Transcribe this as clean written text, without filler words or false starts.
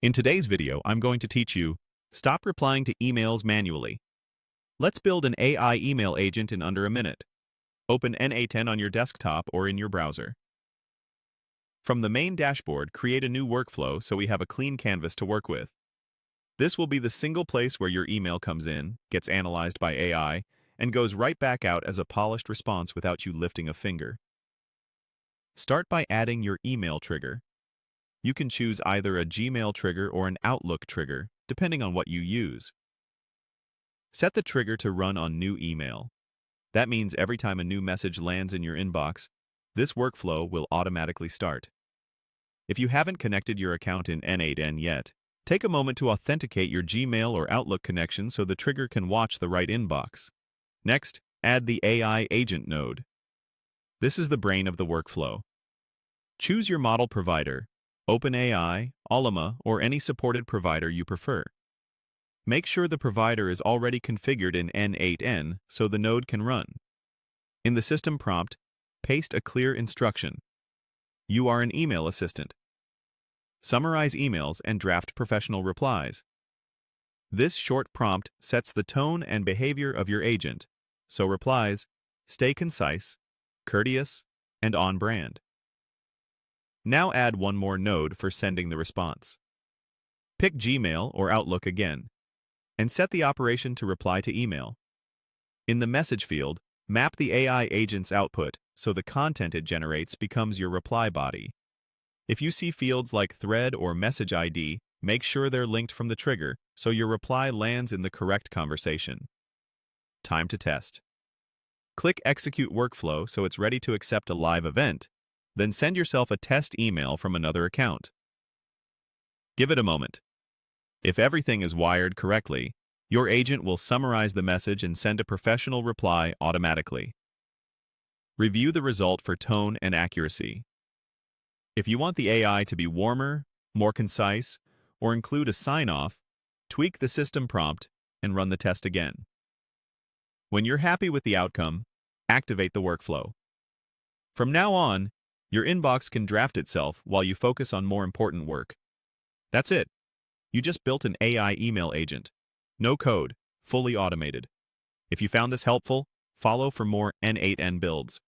In today's video, I'm going to teach you, stop replying to emails manually. Let's build an AI email agent in under a minute. Open n8n on your desktop or in your browser. From the main dashboard, create a new workflow so we have a clean canvas to work with. This will be the single place where your email comes in, gets analyzed by AI, and goes right back out as a polished response without you lifting a finger. Start by adding your email trigger. You can choose either a Gmail trigger or an Outlook trigger, depending on what you use. Set the trigger to run on new email. That means every time a new message lands in your inbox, this workflow will automatically start. If you haven't connected your account in n8n yet, take a moment to authenticate your Gmail or Outlook connection so the trigger can watch the right inbox. Next, add the AI agent node. This is the brain of the workflow. Choose your model provider, OpenAI, Ollama, or any supported provider you prefer. Make sure the provider is already configured in n8n so the node can run. In the system prompt, paste a clear instruction. You are an email assistant. Summarize emails and draft professional replies. This short prompt sets the tone and behavior of your agent, so replies stay concise, courteous, and on brand. Now add one more node for sending the response. Pick Gmail or Outlook again, and set the operation to reply to email. In the message field, map the AI agent's output so the content it generates becomes your reply body. If you see fields like thread or message ID, make sure they're linked from the trigger so your reply lands in the correct conversation. Time to test. Click Execute Workflow so it's ready to accept a live event, then send yourself a test email from another account. Give it a moment. If everything is wired correctly, your agent will summarize the message and send a professional reply automatically. Review the result for tone and accuracy. If you want the AI to be warmer, more concise, or include a sign-off, tweak the system prompt and run the test again. When you're happy with the outcome, activate the workflow. From now on, your inbox can draft itself while you focus on more important work. That's it. You just built an AI email agent. No code, fully automated. If you found this helpful, follow for more n8n builds.